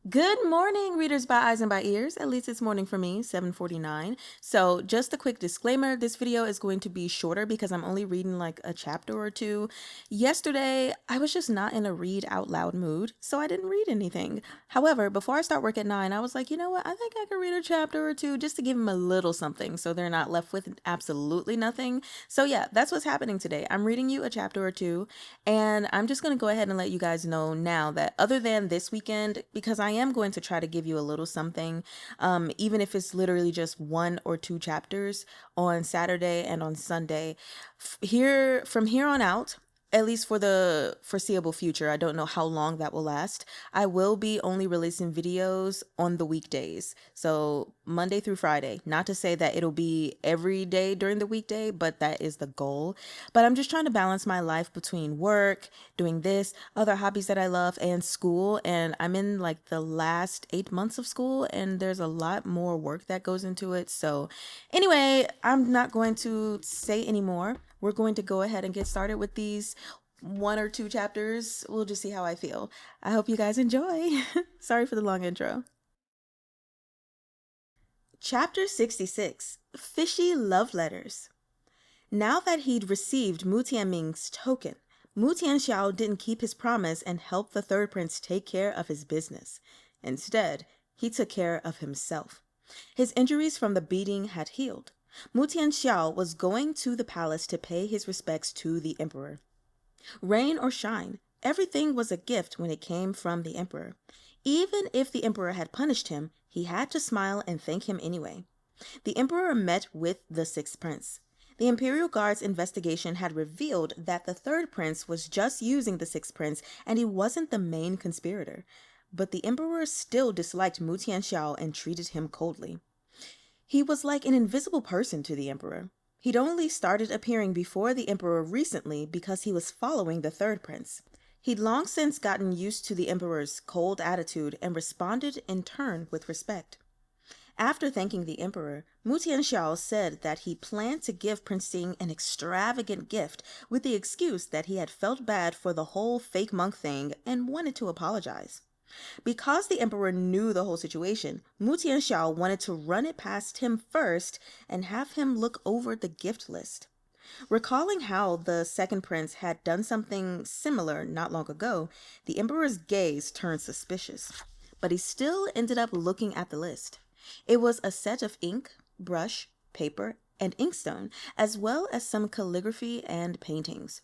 Good morning, readers by eyes and by ears. At least it's morning for me, 7:49. So just a quick disclaimer, this video is going to be shorter because I'm only reading like a chapter or two. Yesterday, I was just not in a read out loud mood, so I didn't read anything. However, before I start work at 9, I was like, you know what? I think I could read a chapter or two just to give them a little something so they're not left with absolutely nothing. So yeah, that's what's happening today. I'm reading you a chapter or two, and I'm just going to go ahead and let you guys know now that other than this weekend, because I am going to try to give you a little something, even if it's literally just 1 or 2 chapters on Saturday and on Sunday. From here on out, at least for the foreseeable future, I don't know how long that will last. I will be only releasing videos on the weekdays. So Monday through Friday. Not to say that it'll be every day during the weekday, but that is the goal. But I'm just trying to balance my life between work, doing this, other hobbies that I love, and school. And I'm in like the last 8 months of school, and there's a lot more work that goes into it. So anyway, I'm not going to say anymore. We're going to go ahead and get started with these 1 or 2 chapters. We'll just see how I feel. I hope you guys enjoy. Sorry for the long intro. Chapter 66, Fishy Love Letters. Now that he'd received Mu Tianming's token, Mu Tianxiao didn't keep his promise and help the third prince take care of his business. Instead, he took care of himself. His injuries from the beating had healed. Mu Tianxiao was going to the palace to pay his respects to the emperor. Rain or shine, everything was a gift when it came from the emperor. Even if the emperor had punished him, he had to smile and thank him anyway. The emperor met with the sixth prince. The Imperial Guard's investigation had revealed that the third prince was just using the sixth prince and he wasn't the main conspirator. But the emperor still disliked Mu Tianxiao and treated him coldly. He was like an invisible person to the emperor. He'd only started appearing before the emperor recently because he was following the third prince. He'd long since gotten used to the emperor's cold attitude and responded in turn with respect. After thanking the emperor, Mu Tianxiao said that he planned to give Prince Ting an extravagant gift with the excuse that he had felt bad for the whole fake monk thing and wanted to apologize. Because the emperor knew the whole situation, Mu Tianxiao wanted to run it past him first and have him look over the gift list. Recalling how the second prince had done something similar not long ago, the emperor's gaze turned suspicious. But he still ended up looking at the list. It was a set of ink, brush, paper, and inkstone, as well as some calligraphy and paintings.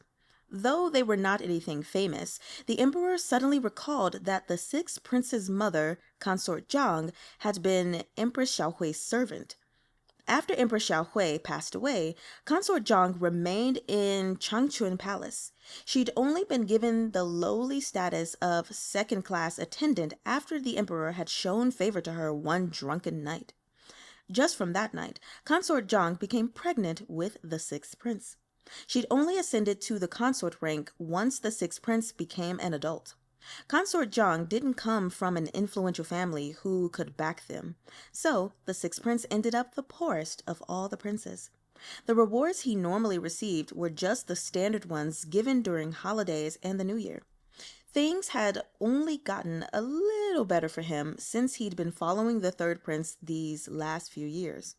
Though they were not anything famous, the emperor suddenly recalled that the sixth prince's mother, Consort Zhang, had been Empress Xiaohui's servant. After Empress Xiaohui passed away, Consort Zhang remained in Changchun Palace. She'd only been given the lowly status of second-class attendant after the emperor had shown favor to her one drunken night. Just from that night, Consort Zhang became pregnant with the sixth prince. She'd only ascended to the consort rank once the sixth prince became an adult. Consort Zhang didn't come from an influential family who could back them, so the sixth prince ended up the poorest of all the princes. The rewards he normally received were just the standard ones given during holidays and the New Year. Things had only gotten a little better for him since he'd been following the third prince these last few years.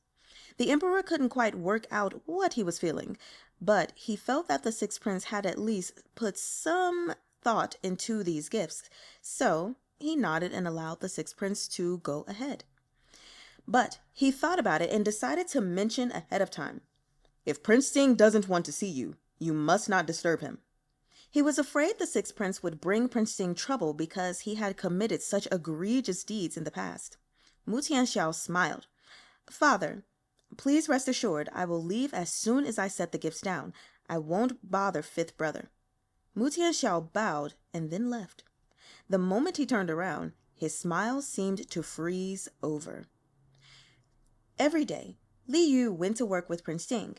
The emperor couldn't quite work out what he was feeling, but he felt that the sixth prince had at least put some thought into these gifts, so he nodded and allowed the sixth prince to go ahead. But he thought about it and decided to mention ahead of time, "If Prince Ting doesn't want to see you, you must not disturb him." He was afraid the sixth prince would bring Prince Ting trouble because he had committed such egregious deeds in the past. Mu Tianxiao smiled. "Father, please rest assured I will leave as soon as I set the gifts down. I won't bother fifth brother." Mu Tianxiao bowed and then left. The moment he turned around, his smile seemed to freeze over. Every day, Li Yu went to work with Prince Ting.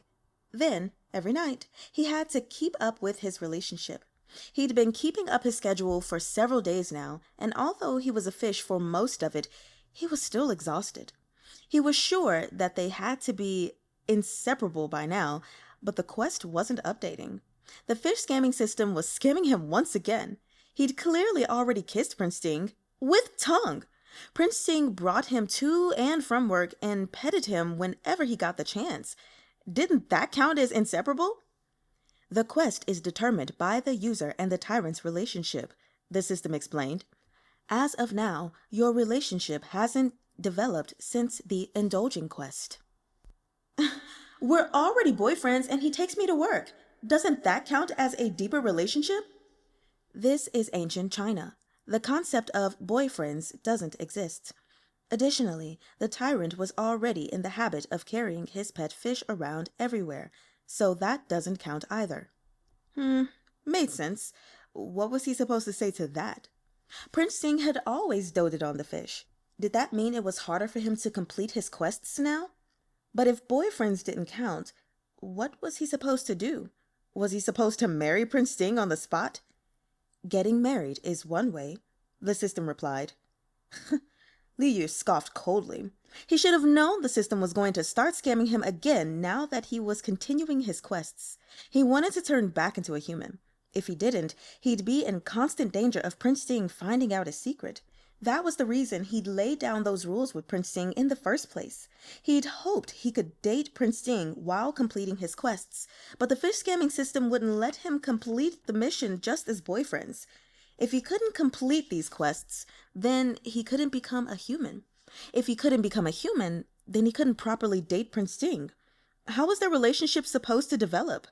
Then, every night, he had to keep up with his relationship. He'd been keeping up his schedule for several days now, and although he was a fish for most of it, he was still exhausted. He was sure that they had to be inseparable by now, but the quest wasn't updating. The fish scamming system was scamming him once again. He'd clearly already kissed Prince Ting. With tongue. Prince Ting brought him to and from work and petted him whenever he got the chance. Didn't that count as inseparable? The quest is determined by the user and the tyrant's relationship, the system explained. As of now, your relationship hasn't developed since the indulging quest. We're already boyfriends and he takes me to work. Doesn't that count as a deeper relationship? This is ancient China. The concept of boyfriends doesn't exist. Additionally, the tyrant was already in the habit of carrying his pet fish around everywhere, so that doesn't count either. Made sense. What was he supposed to say to that? Prince Ting had always doted on the fish. Did that mean it was harder for him to complete his quests now? But if boyfriends didn't count, what was he supposed to do? Was he supposed to marry Prince Ting on the spot? Getting married is one way, the system replied. Li Yu scoffed coldly. He should have known the system was going to start scamming him again now that he was continuing his quests. He wanted to turn back into a human. If he didn't, he'd be in constant danger of Prince Ting finding out his secret. That was the reason he'd laid down those rules with Prince Ting in the first place. He'd hoped he could date Prince Ting while completing his quests, but the fish scamming system wouldn't let him complete the mission just as boyfriends. If he couldn't complete these quests, then he couldn't become a human. If he couldn't become a human, then he couldn't properly date Prince Ting. How was their relationship supposed to develop?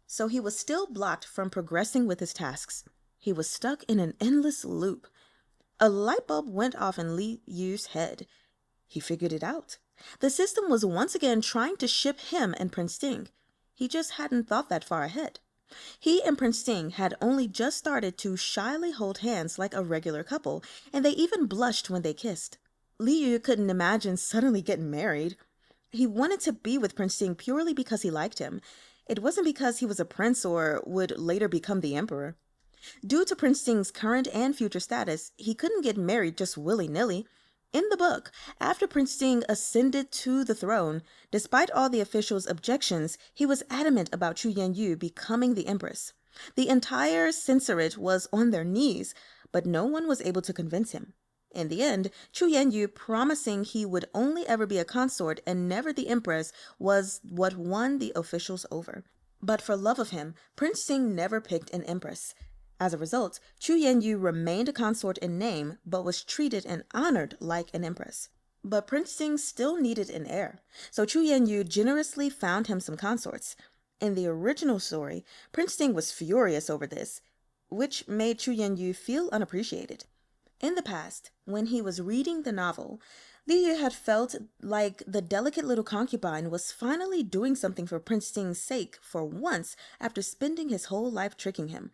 So he was still blocked from progressing with his tasks. He was stuck in an endless loop. A light bulb went off in Li Yu's head. He figured it out. The system was once again trying to ship him and Prince Ting. He just hadn't thought that far ahead. He and Prince Ting had only just started to shyly hold hands like a regular couple, and they even blushed when they kissed. Li Yu couldn't imagine suddenly getting married. He wanted to be with Prince Ting purely because he liked him. It wasn't because he was a prince or would later become the emperor. Due to Prince Ting's current and future status, he couldn't get married just willy-nilly. In the book, after Prince Ting ascended to the throne, despite all the officials' objections, he was adamant about Chu Yanyu becoming the empress. The entire censorate was on their knees, but no one was able to convince him. In the end, Chu Yanyu promising he would only ever be a consort and never the empress was what won the officials over. But for love of him, Prince Ting never picked an empress. As a result, Chu Yanyu remained a consort in name, but was treated and honored like an empress. But Prince Ting still needed an heir, so Chu Yanyu generously found him some consorts. In the original story, Prince Ting was furious over this, which made Chu Yanyu feel unappreciated. In the past, when he was reading the novel, Li Yu had felt like the delicate little concubine was finally doing something for Prince Ting's sake for once after spending his whole life tricking him.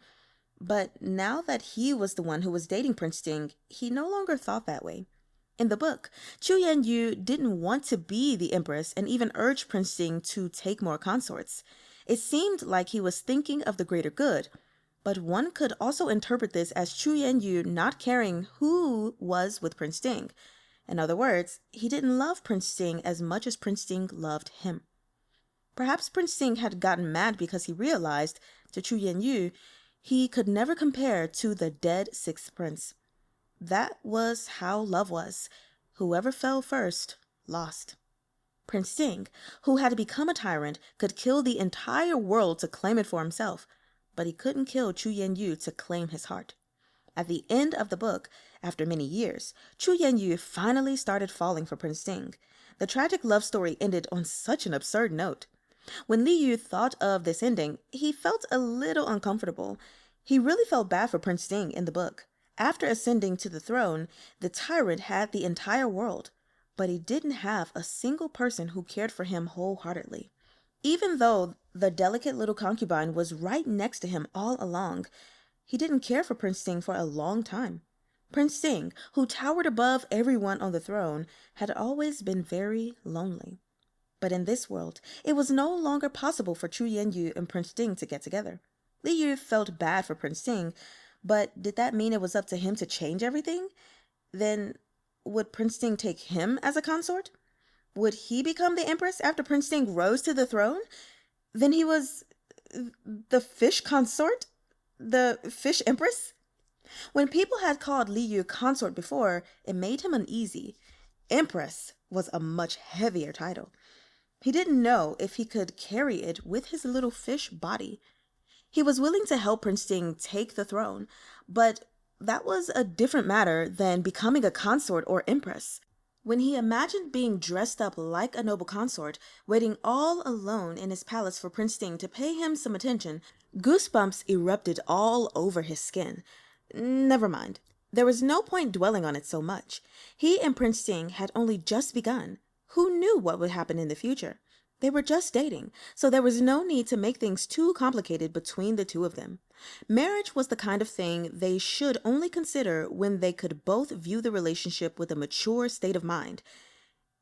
But now that he was the one who was dating Prince Ting, he no longer thought that way. In the book, Chu Yanyu didn't want to be the empress and even urged Prince Ting to take more consorts. It seemed like he was thinking of the greater good, but one could also interpret this as Chu Yanyu not caring who was with Prince Ting. In other words, he didn't love Prince Ting as much as Prince Ting loved him. Perhaps Prince Ting had gotten mad because he realized, to Chu Yanyu, he could never compare to the dead sixth prince. That was how love was. Whoever fell first lost. Prince Ting, who had become a tyrant, could kill the entire world to claim it for himself, but he couldn't kill Chu Yanyu to claim his heart. At the end of the book, after many years, Chu Yanyu finally started falling for Prince Ting. The tragic love story ended on such an absurd note. When Li Yu thought of this ending, he felt a little uncomfortable. He really felt bad for Prince Ting in the book. After ascending to the throne, the tyrant had the entire world, but he didn't have a single person who cared for him wholeheartedly. Even though the delicate little concubine was right next to him all along, he didn't care for Prince Ting for a long time. Prince Ting, who towered above everyone on the throne, had always been very lonely. But in this world, it was no longer possible for Chu Yanyu and Prince Ting to get together. Li Yu felt bad for Prince Ting, but did that mean it was up to him to change everything? Then would Prince Ting take him as a consort? Would he become the empress after Prince Ting rose to the throne? Then he was the fish consort? The fish empress? When people had called Li Yu consort before, it made him uneasy. Empress was a much heavier title. He didn't know if he could carry it with his little fish body. He was willing to help Prince Ting take the throne, but that was a different matter than becoming a consort or empress. When he imagined being dressed up like a noble consort, waiting all alone in his palace for Prince Ting to pay him some attention, goosebumps erupted all over his skin. Never mind. There was no point dwelling on it so much. He and Prince Ting had only just begun. Who knew what would happen in the future? They were just dating, so there was no need to make things too complicated between the two of them. Marriage was the kind of thing they should only consider when they could both view the relationship with a mature state of mind.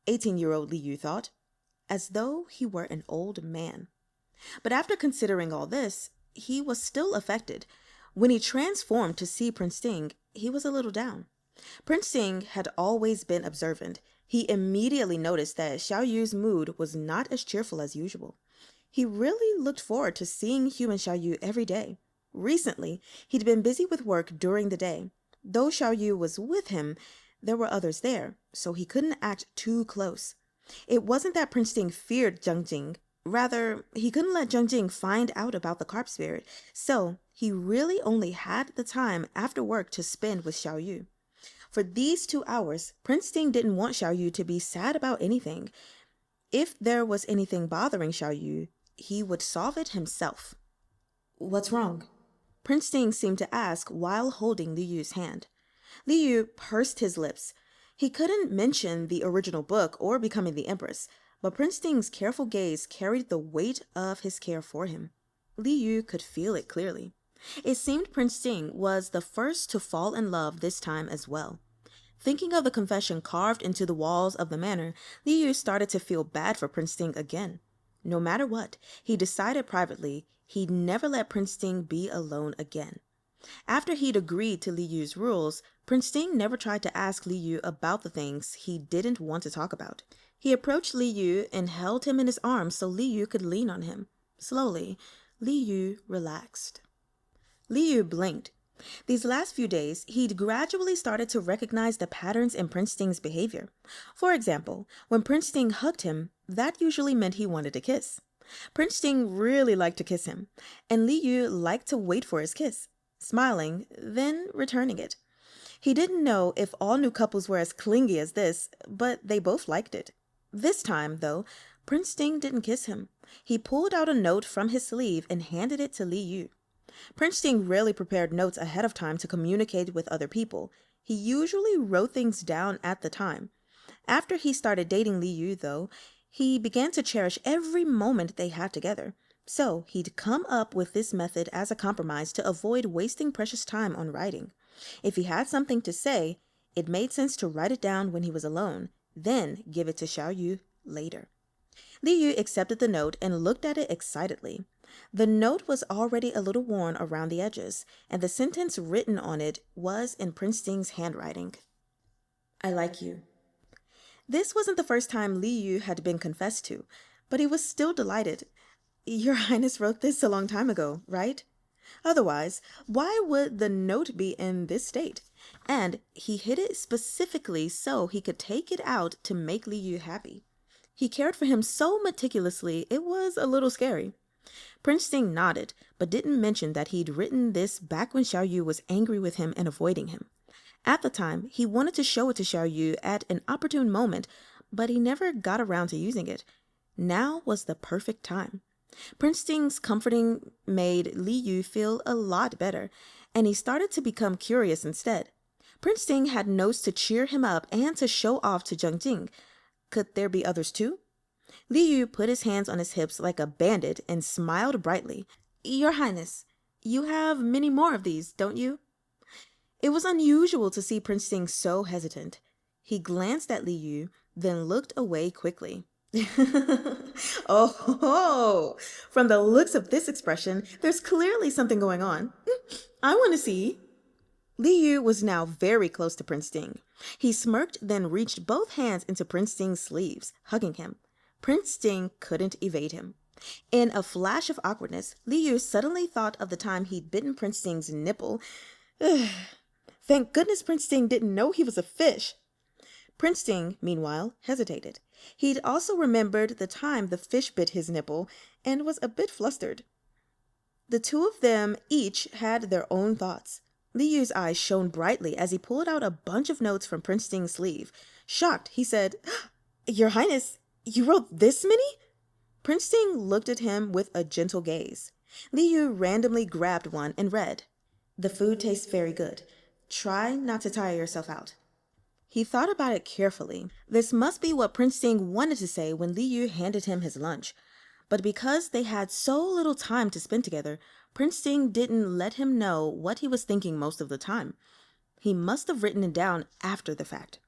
18-year-old Li Yu thought, as though he were an old man. But after considering all this, he was still affected. When he transformed to see Prince Ting, he was a little down. Prince Ting had always been observant. He immediately noticed that Xiao Yu's mood was not as cheerful as usual. He really looked forward to seeing human Xiao Yu every day. Recently, he'd been busy with work during the day. Though Xiao Yu was with him, there were others there, so he couldn't act too close. It wasn't that Prince Ting feared Zheng Jing. Rather, he couldn't let Zheng Jing find out about the carp spirit, so he really only had the time after work to spend with Xiao Yu. For these 2 hours, Prince Ting didn't want Xiao Yu to be sad about anything. If there was anything bothering Xiao Yu, he would solve it himself. What's wrong? Prince Ting seemed to ask while holding Li Yu's hand. Li Yu pursed his lips. He couldn't mention the original book or becoming the empress, but Prince Ting's careful gaze carried the weight of his care for him. Li Yu could feel it clearly. It seemed Prince Ting was the first to fall in love this time as well. Thinking of the confession carved into the walls of the manor, Li Yu started to feel bad for Prince Ting again. No matter what, he decided privately he'd never let Prince Ting be alone again. After he'd agreed to Li Yu's rules, Prince Ting never tried to ask Li Yu about the things he didn't want to talk about. He approached Li Yu and held him in his arms so Li Yu could lean on him. Slowly, Li Yu relaxed. Li Yu blinked. These last few days, he'd gradually started to recognize the patterns in Prince Ting's behavior. For example, when Prince Ting hugged him, that usually meant he wanted a kiss. Prince Ting really liked to kiss him, and Li Yu liked to wait for his kiss, smiling, then returning it. He didn't know if all new couples were as clingy as this, but they both liked it. This time, though, Prince Ting didn't kiss him. He pulled out a note from his sleeve and handed it to Li Yu. Prince Ting rarely prepared notes ahead of time to communicate with other people. He usually wrote things down at the time. After he started dating Li Yu, though, he began to cherish every moment they had together. So he'd come up with this method as a compromise to avoid wasting precious time on writing. If he had something to say, it made sense to write it down when he was alone, then give it to Xiao Yu later. Li Yu accepted the note and looked at it excitedly. The note was already a little worn around the edges, and the sentence written on it was in Prince Ting's handwriting. I like you. This wasn't the first time Li Yu had been confessed to, but he was still delighted. Your Highness wrote this a long time ago, right? Otherwise, why would the note be in this state? And he hid it specifically so he could take it out to make Li Yu happy. He cared for him so meticulously, it was a little scary. Prince Ting nodded, but didn't mention that he'd written this back when Xiao Yu was angry with him and avoiding him. At the time, he wanted to show it to Xiao Yu at an opportune moment, but he never got around to using it. Now was the perfect time. Prince Ting's comforting made Li Yu feel a lot better, and he started to become curious instead. Prince Ting had notes to cheer him up and to show off to Zheng Jing. Could there be others too? Li Yu put his hands on his hips like a bandit and smiled brightly. Your Highness, you have many more of these, don't you? It was unusual to see Prince Ting so hesitant. He glanced at Li Yu, then looked away quickly. Oh, from the looks of this expression, there's clearly something going on. I want to see. Li Yu was now very close to Prince Ting. He smirked, then reached both hands into Prince Ting's sleeves, hugging him. Prince Ting couldn't evade him. In a flash of awkwardness, Li Yu suddenly thought of the time he'd bitten Prince Ting's nipple. Thank goodness Prince Ting didn't know he was a fish. Prince Ting, meanwhile, hesitated. He'd also remembered the time the fish bit his nipple and was a bit flustered. The two of them each had their own thoughts. Li Yu's eyes shone brightly as he pulled out a bunch of notes from Prince Ting's sleeve. Shocked, he said, "Your Highness, you wrote this many?" Prince Ting looked at him with a gentle gaze. Li Yu randomly grabbed one and read, "The food tastes very good. Try not to tire yourself out." He thought about it carefully. This must be what Prince Ting wanted to say when Li Yu handed him his lunch. But because they had so little time to spend together, Prince Ting didn't let him know what he was thinking most of the time. He must have written it down after the fact.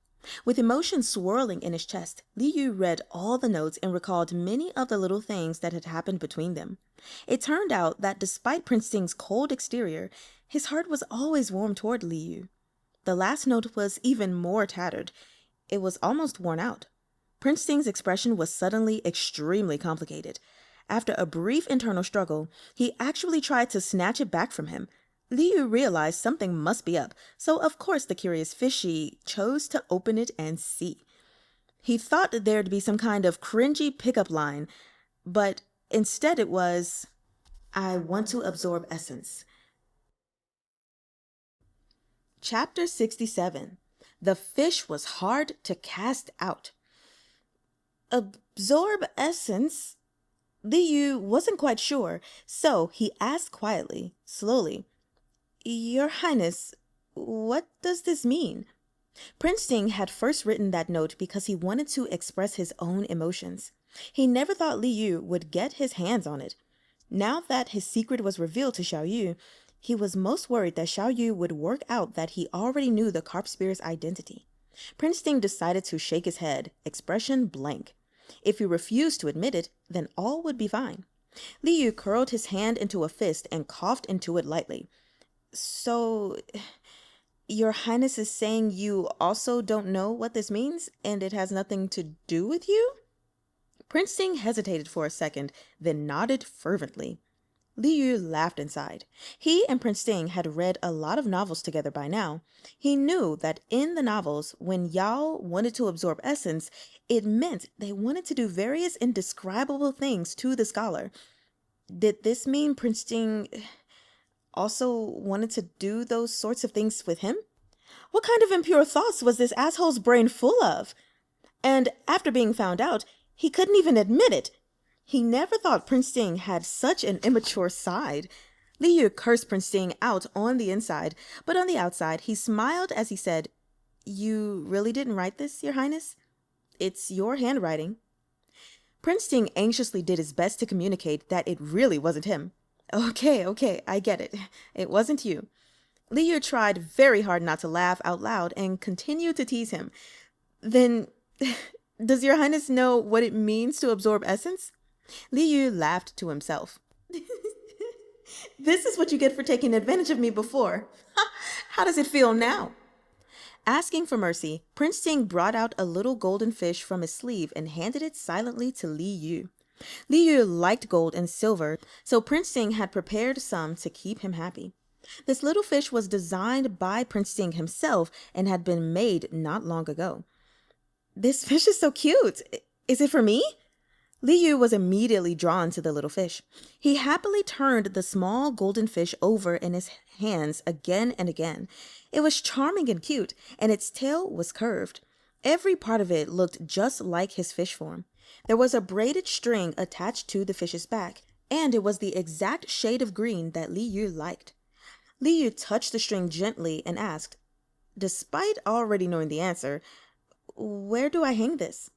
With emotion swirling in his chest, Li Yu read all the notes and recalled many of the little things that had happened between them. It turned out that despite Prince Ting's cold exterior, his heart was always warm toward Li Yu. The last note was even more tattered. It was almost worn out. Prince Ting's expression was suddenly extremely complicated. After a brief internal struggle, he actually tried to snatch it back from him. Li Yu realized something must be up, so of course the curious Fishy chose to open it and see. He thought that there'd be some kind of cringy pickup line, but instead it was, "I want to absorb essence." Chapter 67. The fish was hard to cast out. Absorb essence? Li Yu wasn't quite sure, so he asked quietly, slowly, "Your Highness, what does this mean?" Prince Ting had first written that note because he wanted to express his own emotions. He never thought Li Yu would get his hands on it. Now that his secret was revealed to Xiao Yu, he was most worried that Xiao Yu would work out that he already knew the carp spear's identity. Prince Ting decided to shake his head, expression blank. If he refused to admit it, then all would be fine. Li Yu curled his hand into a fist and coughed into it lightly. "So, Your Highness is saying you also don't know what this means, and it has nothing to do with you?" Prince Ting hesitated for a second, then nodded fervently. Li Yu laughed inside. He and Prince Ting had read a lot of novels together by now. He knew that in the novels, when Yao wanted to absorb essence, it meant they wanted to do various indescribable things to the scholar. Did this mean Prince Ting also wanted to do those sorts of things with him? What kind of impure thoughts was this asshole's brain full of? And after being found out, he couldn't even admit it. He never thought Prince Ting had such an immature side. Li Yu cursed Prince Ting out on the inside, but on the outside he smiled as he said, "You really didn't write this, Your Highness? It's your handwriting." Prince Ting anxiously did his best to communicate that it really wasn't him. Okay, I get it. It wasn't you." Li Yu tried very hard not to laugh out loud and continued to tease him. "Then, does Your Highness know what it means to absorb essence?" Li Yu laughed to himself. "This is what you get for taking advantage of me before. How does it feel now?" Asking for mercy, Prince Ting brought out a little golden fish from his sleeve and handed it silently to Li Yu. Li Yu liked gold and silver, so Prince Ting had prepared some to keep him happy. This little fish was designed by Prince Ting himself and had been made not long ago. "This fish is so cute. Is it for me?" Li Yu was immediately drawn to the little fish. He happily turned the small golden fish over in his hands again and again. It was charming and cute, and its tail was curved. Every part of it looked just like his fish form. There was a braided string attached to the fish's back, and it was the exact shade of green that Li Yu liked. Li Yu touched the string gently and asked, despite already knowing the answer, "Where do I hang this?"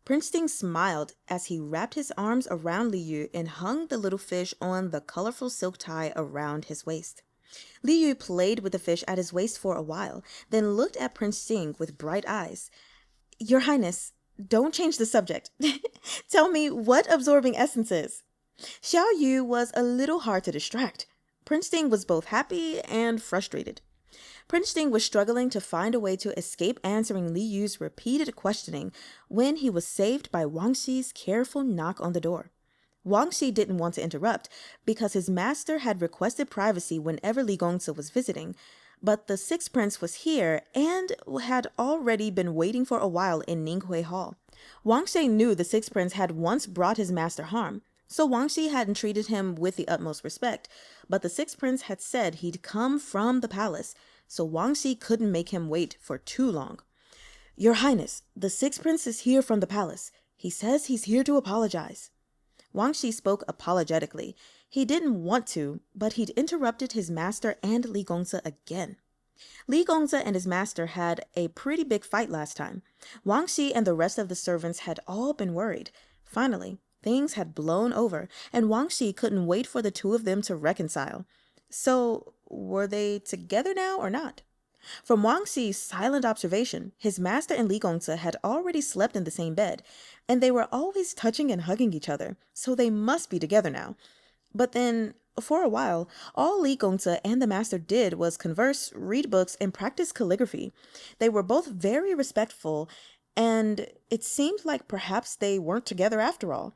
Prince Ting smiled as he wrapped his arms around Li Yu and hung the little fish on the colorful silk tie around his waist. Li Yu played with the fish at his waist for a while, then looked at Prince Ting with bright eyes. "Your Highness, don't change the subject. Tell me what absorbing essence is." Xiao Yu was a little hard to distract. Prince Ting was both happy and frustrated. Prince Ting was struggling to find a way to escape answering Li Yu's repeated questioning when he was saved by Wang Xi's careful knock on the door. Wang Xi didn't want to interrupt because his master had requested privacy whenever Li Gongzi was visiting, But the sixth prince was here and had already been waiting for a while in Ninghui Hall. Wang Shi knew the sixth prince had once brought his master harm, so Wang Shi hadn't treated him with the utmost respect, but the sixth prince had said he'd come from the palace, so Wang Shi couldn't make him wait for too long. "Your Highness, the sixth prince is here from the palace. He says he's here to apologize." Wang Shi spoke apologetically. He didn't want to, but he'd interrupted his master and Li Gongzi again. Li Gongzi and his master had a pretty big fight last time. Wang Shi and the rest of the servants had all been worried. Finally, things had blown over, and Wang Shi couldn't wait for the two of them to reconcile. So, were they together now or not? From Wang Xi's silent observation, his master and Li Gongzi had already slept in the same bed, and they were always touching and hugging each other, so they must be together now. But then, for a while, all Li Gongzi and the master did was converse, read books, and practice calligraphy. They were both very respectful, and it seemed like perhaps they weren't together after all.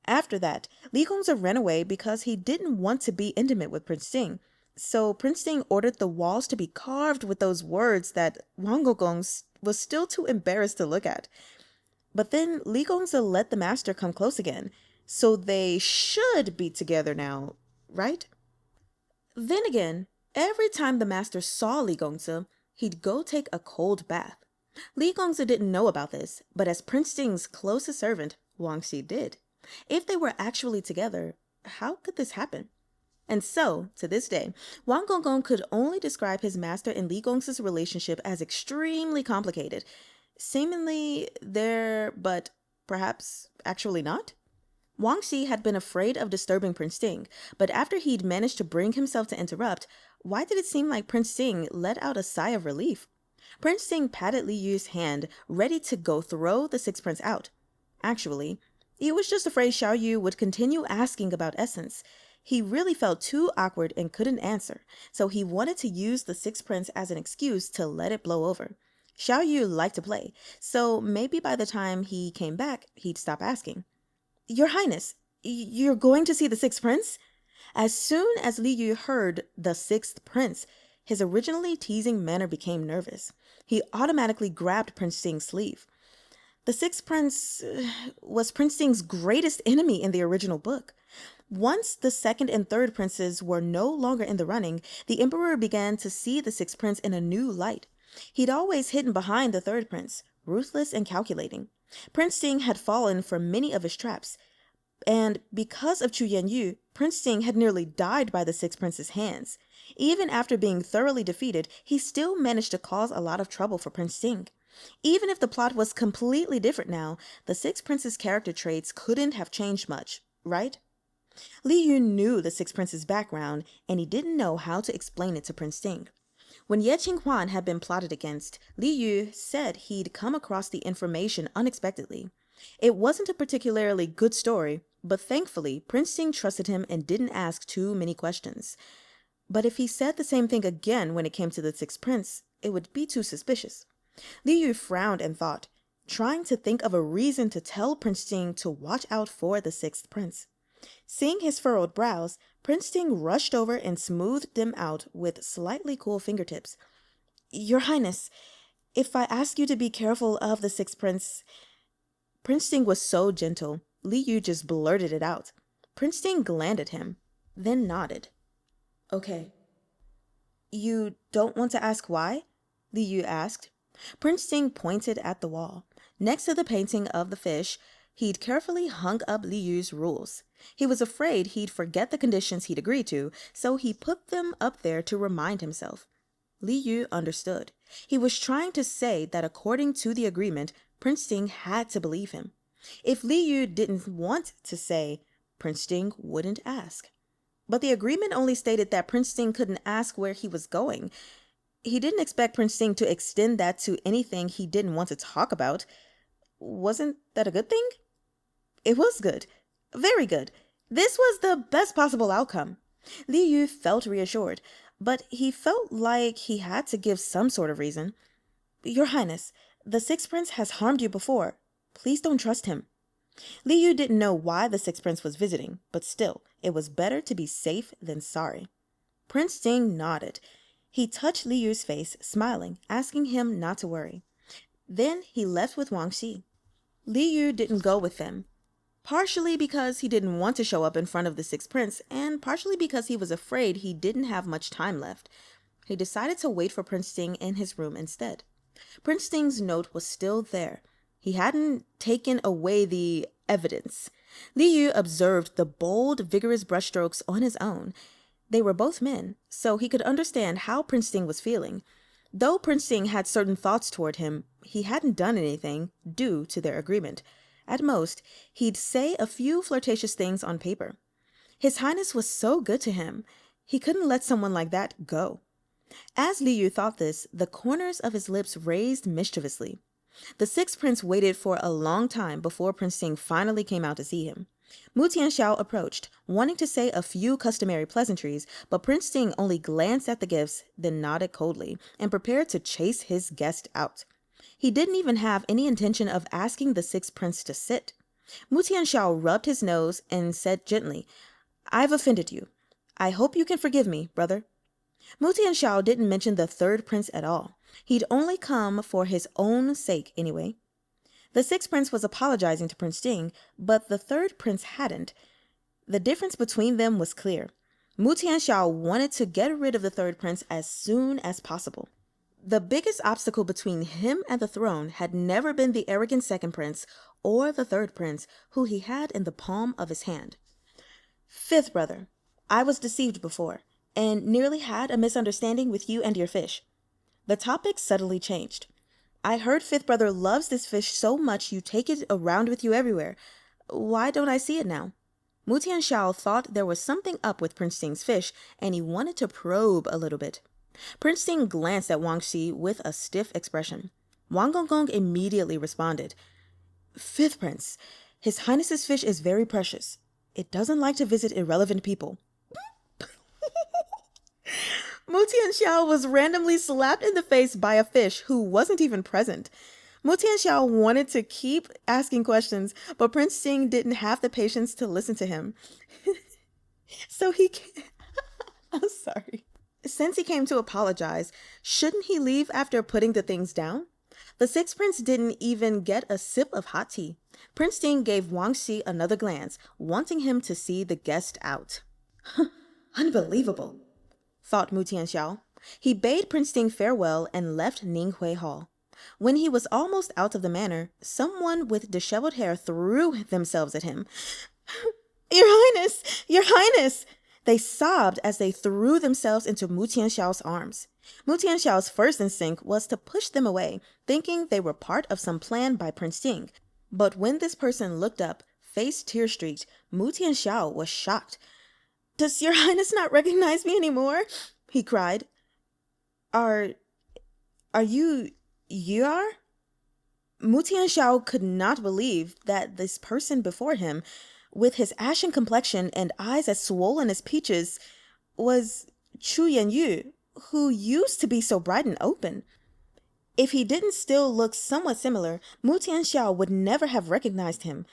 After that, Li Gongzi ran away because he didn't want to be intimate with Prince Ting. So Prince Ting ordered the walls to be carved with those words that Wang Gogong was still too embarrassed to look at. But then Li Gongzi let the master come close again, so they should be together now, right? Then again, every time the master saw Li Gongzi, he'd go take a cold bath. Li Gongzi didn't know about this, but as Prince Ting's closest servant, Wang Shi did. If they were actually together, how could this happen? And so, to this day, Wang Gongong could only describe his master and Li Gongzi's relationship as extremely complicated. Seemingly there, but perhaps actually not? Wang Shi had been afraid of disturbing Prince Ting, but after he'd managed to bring himself to interrupt, why did it seem like Prince Ting let out a sigh of relief? Prince Ting patted Li Yu's hand, ready to go throw the sixth prince out. Actually, he was just afraid Xiao Yu would continue asking about essence. He really felt too awkward and couldn't answer, so he wanted to use the sixth prince as an excuse to let it blow over. Xiao Yu liked to play, so maybe by the time he came back, he'd stop asking. "Your Highness, you're going to see the sixth prince?" As soon as Li Yu heard the sixth prince, his originally teasing manner became nervous. He automatically grabbed Prince Ting's sleeve. The sixth prince was Prince Ting's greatest enemy in the original book. Once the second and third princes were no longer in the running, the emperor began to see the sixth prince in a new light. He'd always hidden behind the third prince, ruthless and calculating. Prince Ting had fallen for many of his traps, and because of Chu Yanyu, Prince Ting had nearly died by the sixth prince's hands. Even after being thoroughly defeated, he still managed to cause a lot of trouble for Prince Ting. Even if the plot was completely different now, the sixth prince's character traits couldn't have changed much, right? Li Yu knew the sixth prince's background, and he didn't know how to explain it to Prince Ting. When Ye Qinghuan had been plotted against, Li Yu said he'd come across the information unexpectedly. It wasn't a particularly good story, but thankfully Prince Ting trusted him and didn't ask too many questions. But if he said the same thing again when it came to the sixth prince, it would be too suspicious. Li Yu frowned and thought, trying to think of a reason to tell Prince Ting to watch out for the sixth prince. Seeing his furrowed brows, Prince Ting rushed over and smoothed them out with slightly cool fingertips. "Your Highness, if I ask you to be careful of the sixth prince..." Prince Ting was so gentle, Li Yu just blurted it out. Prince Ting glanced at him, then nodded. "Okay." "You don't want to ask why?" Li Yu asked. Prince Ting pointed at the wall. Next to the painting of the fish, he'd carefully hung up Li Yu's rules. He was afraid he'd forget the conditions he'd agreed to, so he put them up there to remind himself. Li Yu understood. He was trying to say that according to the agreement, Prince Ting had to believe him. If Li Yu didn't want to say, Prince Ting wouldn't ask. But the agreement only stated that Prince Ting couldn't ask where he was going. He didn't expect Prince Ting to extend that to anything he didn't want to talk about. Wasn't that a good thing? It was good. Very good. This was the best possible outcome. Li Yu felt reassured, but he felt like he had to give some sort of reason. "Your Highness, the sixth prince has harmed you before. Please don't trust him." Li Yu didn't know why the sixth prince was visiting, but still, it was better to be safe than sorry. Prince Ting nodded. He touched Li Yu's face, smiling, asking him not to worry. Then he left with Wang Xi. Li Yu didn't go with them, partially because he didn't want to show up in front of the sixth prince, and partially because he was afraid he didn't have much time left. He decided to wait for Prince Ting in his room instead. Prince Ting's note was still there. He hadn't taken away the evidence. Li Yu observed the bold, vigorous brushstrokes on his own. They were both men, so he could understand how Prince Ting was feeling. Though Prince Ting had certain thoughts toward him, he hadn't done anything due to their agreement. At most, he'd say a few flirtatious things on paper. His Highness was so good to him, he couldn't let someone like that go. As Li Yu thought this, the corners of his lips raised mischievously. The sixth prince waited for a long time before Prince Ting finally came out to see him. Mu Tianxiao approached, wanting to say a few customary pleasantries, but Prince Ting only glanced at the gifts, then nodded coldly, and prepared to chase his guest out. He didn't even have any intention of asking the sixth prince to sit. Mu Tianxiao rubbed his nose and said gently, "I've offended you. I hope you can forgive me, brother." Mu Tianxiao didn't mention the third prince at all. He'd only come for his own sake anyway. The sixth prince was apologizing to Prince Ting, but the third prince hadn't. The difference between them was clear. Mu Tianxiao wanted to get rid of the third prince as soon as possible. The biggest obstacle between him and the throne had never been the arrogant second prince or the third prince, who he had in the palm of his hand. "Fifth brother, I was deceived before, and nearly had a misunderstanding with you and your fish." The topic subtly changed. "I heard fifth brother loves this fish so much you take it around with you everywhere. Why don't I see it now?" Mu Tianxiao thought there was something up with Prince Ting's fish, and he wanted to probe a little bit. Prince Ting glanced at Wang Xi with a stiff expression. Wang Gongong immediately responded, "Fifth prince, His Highness's fish is very precious. It doesn't like to visit irrelevant people." Mu Tianxiao was randomly slapped in the face by a fish who wasn't even present. Mu Tianxiao wanted to keep asking questions, but Prince Ting didn't have the patience to listen to him. I'm sorry. Since he came to apologize, shouldn't he leave after putting the things down? The sixth prince didn't even get a sip of hot tea. Prince Ting gave Wang Xi another glance, wanting him to see the guest out. "Unbelievable," thought Mu Tianxiao. He bade Prince Ting farewell and left Ninghui Hall. When he was almost out of the manor, someone with disheveled hair threw themselves at him. "Your Highness! Your Highness!" They sobbed as they threw themselves into Mu Tianxiao's arms. Mu Tianxiao's first instinct was to push them away, thinking they were part of some plan by Prince Ting. But when this person looked up, face tear-streaked, Mu Tianxiao was shocked. "Does your Highness not recognize me anymore?" he cried. Are you Yuar?" Mu Tianxiao could not believe that this person before him, with his ashen complexion and eyes as swollen as peaches, was Chu Yanyu, who used to be so bright and open. If he didn't still look somewhat similar, Mu Tianxiao would never have recognized him.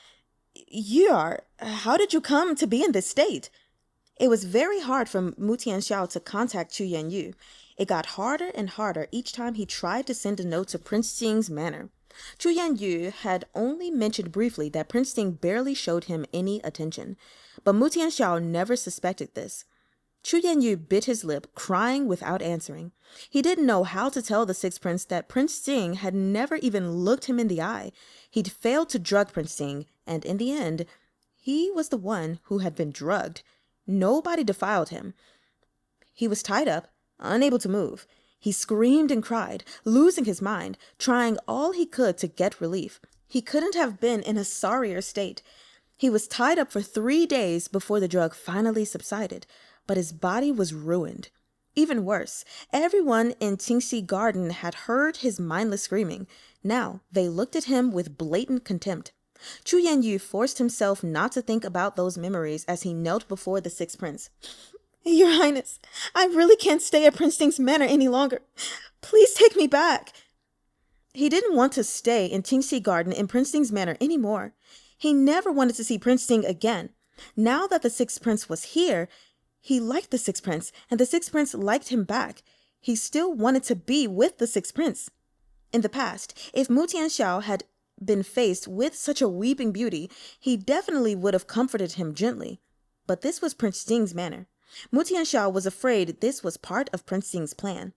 "Yuar, how did you come to be in this state?" It was very hard for Mu Tianxiao to contact Chu Yanyu. It got harder and harder each time he tried to send a note to Prince Ting's manor. Chu Yanyu had only mentioned briefly that Prince Ting barely showed him any attention, but Mu Tianxiao never suspected this. Chu Yanyu bit his lip, crying without answering. He didn't know how to tell the sixth prince that Prince Ting had never even looked him in the eye. He'd failed to drug Prince Ting, and in the end, he was the one who had been drugged. Nobody defiled him. He was tied up, unable to move. He screamed and cried, losing his mind, trying all he could to get relief. He couldn't have been in a sorrier state. He was tied up for 3 days before the drug finally subsided, but his body was ruined. Even worse, everyone in Qingxi Garden had heard his mindless screaming. Now they looked at him with blatant contempt. Chu Yanyu forced himself not to think about those memories as he knelt before the sixth prince. "Your Highness, I really can't stay at Prince Ting's manor any longer. Please take me back." He didn't want to stay in Qingxi Garden in Prince Ting's manor anymore. He never wanted to see Prince Ting again. Now that the sixth prince was here, he liked the sixth prince, and the sixth prince liked him back. He still wanted to be with the sixth prince. In the past, if Mu Tianxiao had been faced with such a weeping beauty, he definitely would have comforted him gently. But this was Prince Jing's manner. Mu Tianxiao was afraid this was part of Prince Jing's plan.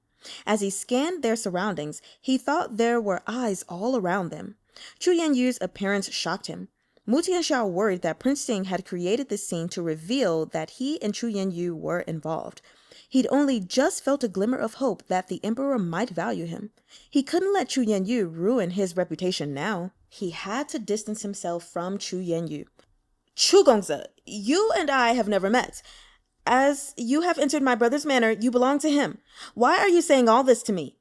As he scanned their surroundings, he thought there were eyes all around them. Chu Yangyu's appearance shocked him. Mu Tianxiao worried that Prince Jing had created this scene to reveal that he and Chu Yanyu were involved. He'd only just felt a glimmer of hope that the emperor might value him. He couldn't let Chu Yanyu ruin his reputation now. He had to distance himself from Chu Yanyu. Chu Gongzi, you and I have never met. As you have entered my brother's manor, you belong to him. Why are you saying all this to me?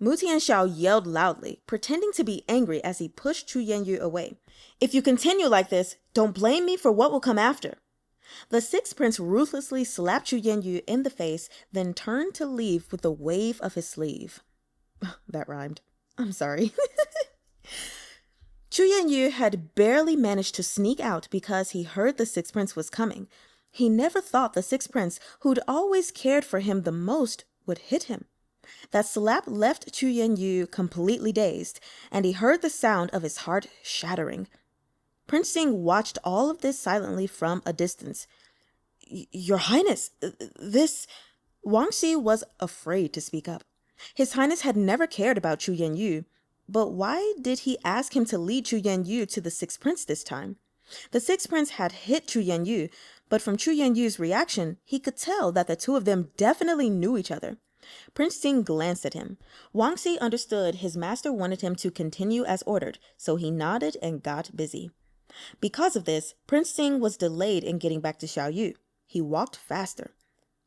Mu Tianxiao yelled loudly, pretending to be angry as he pushed Chu Yanyu away. If you continue like this, don't blame me for what will come after. The sixth prince ruthlessly slapped Chu Yanyu in the face, then turned to leave with a wave of his sleeve. That rhymed. I'm sorry. Chu Yanyu had barely managed to sneak out because he heard the sixth prince was coming. He never thought the sixth prince, who'd always cared for him the most, would hit him. That slap left Chu Yanyu completely dazed, and he heard the sound of his heart shattering. Prince Jing watched all of this silently from a distance. Your Highness, this... Wang Xi was afraid to speak up. His Highness had never cared about Chu Yanyu, but why did he ask him to lead Chu Yanyu to the sixth prince this time? The sixth prince had hit Chu Yanyu, but from Chu Yanyu's reaction, he could tell that the two of them definitely knew each other. Prince Jing glanced at him. Wang Xi understood his master wanted him to continue as ordered, so he nodded and got busy. Because of this, Prince Jing was delayed in getting back to Xiaoyu. He walked faster.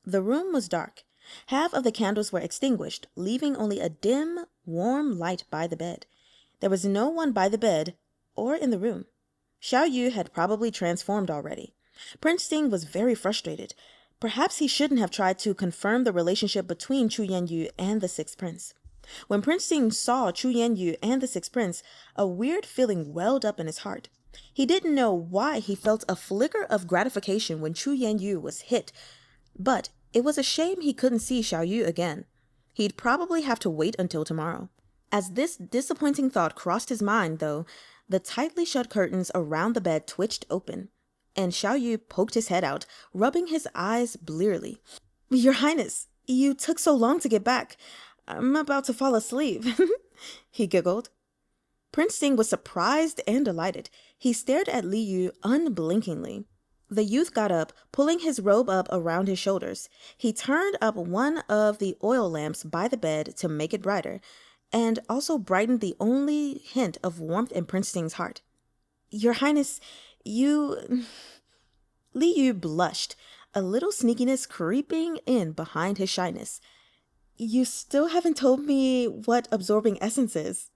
The room was dark. Half of the candles were extinguished, leaving only a dim, warm light by the bed. There was no one by the bed or in the room. Xiaoyu had probably transformed already. Prince Jing was very frustrated. Perhaps he shouldn't have tried to confirm the relationship between Chu Yanyu and the sixth prince. When Prince Jing saw Chu Yanyu and the sixth prince, a weird feeling welled up in his heart. He didn't know why he felt a flicker of gratification when Chu Yanyu was hit, but it was a shame he couldn't see Xiaoyu again. He'd probably have to wait until tomorrow. As this disappointing thought crossed his mind, though, the tightly shut curtains around the bed twitched open, and Xiaoyu poked his head out, rubbing his eyes blearily. Your Highness, you took so long to get back. I'm about to fall asleep. He giggled. Prince Jing was surprised and delighted. He stared at Li Yu unblinkingly. The youth got up, pulling his robe up around his shoulders. He turned up one of the oil lamps by the bed to make it brighter, and also brightened the only hint of warmth in Prince Jing's heart. Your Highness, you... Li Yu blushed, a little sneakiness creeping in behind his shyness. You still haven't told me what absorbing essence is.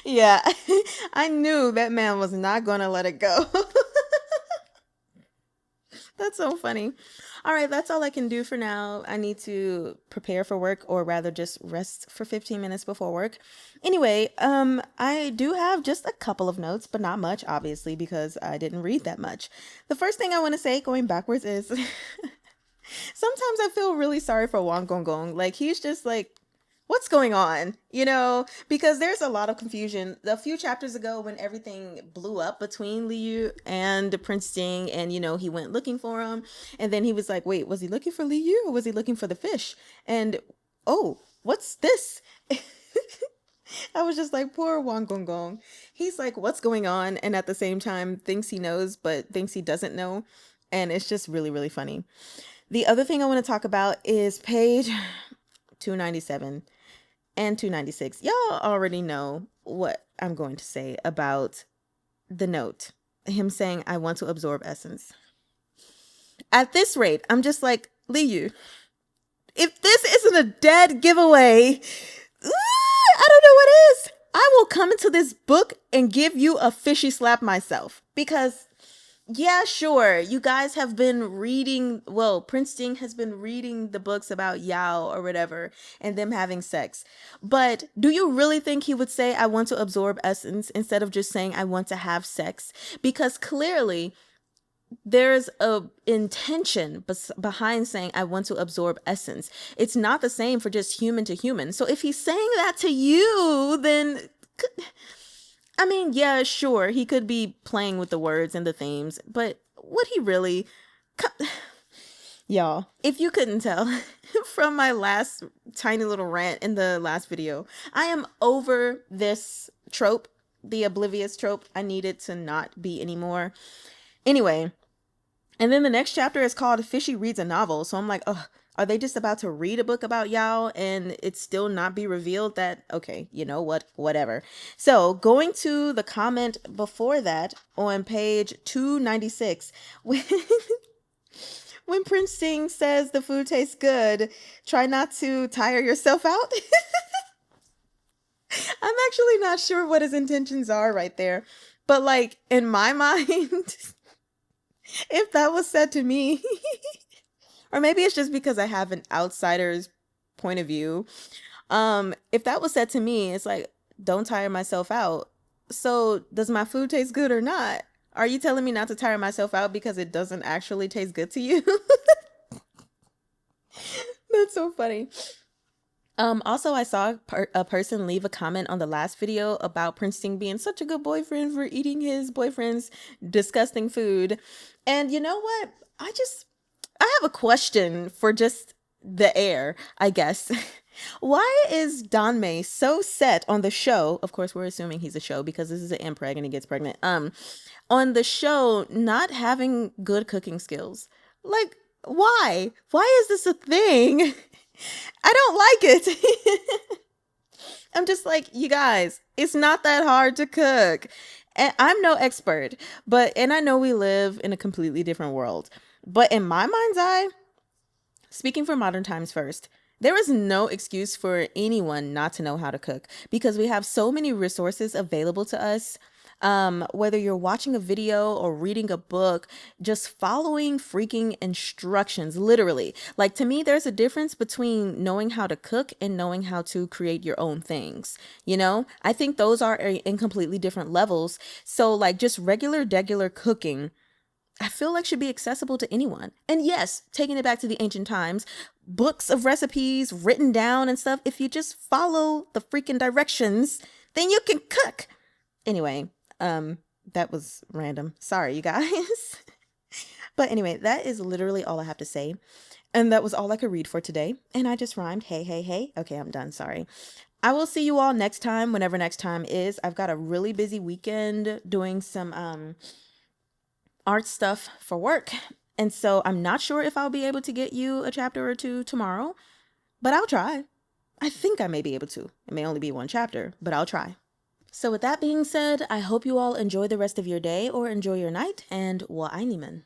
Yeah, I knew that man was not going to let it go. That's so funny. All right, that's all I can do for now. I need to prepare for work, or rather just rest for 15 minutes before work. Anyway, I do have just a couple of notes, but not much, obviously, because I didn't read that much. The first thing I want to say, going backwards, is sometimes I feel really sorry for Wang Gonggong. Like, he's just like, what's going on? You know, because there's a lot of confusion. A few chapters ago, when everything blew up between Li Yu and Prince Jing, and, you know, he went looking for him, and then he was like, wait, was he looking for Li Yu, or was he looking for the fish? And, oh, what's this? I was just like, poor Wang Gonggong. He's like, what's going on? And at the same time, thinks he knows, but thinks he doesn't know. And it's just really, really funny. The other thing I want to talk about is page 297 and 296. Y'all already know what I'm going to say about the note. Him saying, I want to absorb essence. At this rate, I'm just like, Li Yu, if this isn't a dead giveaway, I don't know what is. I will come into this book and give you a fishy slap myself. Because, yeah, sure, you guys have been reading, well, Prince Jing has been reading the books about Yao or whatever, and them having sex. But do you really think he would say, I want to absorb essence, instead of just saying, I want to have sex? Because clearly, there's a intention behind saying I want to absorb essence. It's not the same for just human to human. So if he's saying that to you, then I mean, yeah, sure, he could be playing with the words and the themes, but would he really? Y'all, if you couldn't tell from my last tiny little rant in the last video, I am over this trope, the oblivious trope. I need it to not be anymore. Anyway, and then the next chapter is called Fishy Reads a Novel. So I'm like, oh, are they just about to read a book about Yao and it still not be revealed that, okay, you know what, whatever. So going to the comment before that on page 296, when Prince Sing says the food tastes good, try not to tire yourself out. I'm actually not sure what his intentions are right there. But like in my mind, if that was said to me, or maybe it's just because I have an outsider's point of view. If that was said to me, it's like, don't tire myself out. So does my food taste good or not? Are you telling me not to tire myself out because it doesn't actually taste good to you? That's so funny. Also, I saw a person leave a comment on the last video about Prince Sing being such a good boyfriend for eating his boyfriend's disgusting food. And you know what? I have a question for just the air, I guess. Why is Danmei so set on the show? Of course, we're assuming he's a show because this is an impreg and he gets pregnant. On the show, not having good cooking skills. Like, why? Why is this a thing? I don't like it. I'm just like, you guys, it's not that hard to cook. And I'm no expert, and I know we live in a completely different world. But in my mind's eye, speaking for modern times first, there is no excuse for anyone not to know how to cook because we have so many resources available to us. Whether you're watching a video or reading a book, just following freaking instructions, literally. Like, to me, there's a difference between knowing how to cook and knowing how to create your own things. You know, I think those are in completely different levels. So like just regular cooking, I feel like should be accessible to anyone. And yes, taking it back to the ancient times, books of recipes written down and stuff, if you just follow the freaking directions, then you can cook. Anyway, that was random. Sorry, you guys. But anyway, that is literally all I have to say. And that was all I could read for today. And I just rhymed. Hey, hey, hey. Okay, I'm done. Sorry. I will see you all next time, whenever next time is. I've got a really busy weekend doing some art stuff for work. And so I'm not sure if I'll be able to get you a chapter or two tomorrow, but I'll try. I think I may be able to. It may only be one chapter, but I'll try. So with that being said, I hope you all enjoy the rest of your day or enjoy your night, and wa einimen.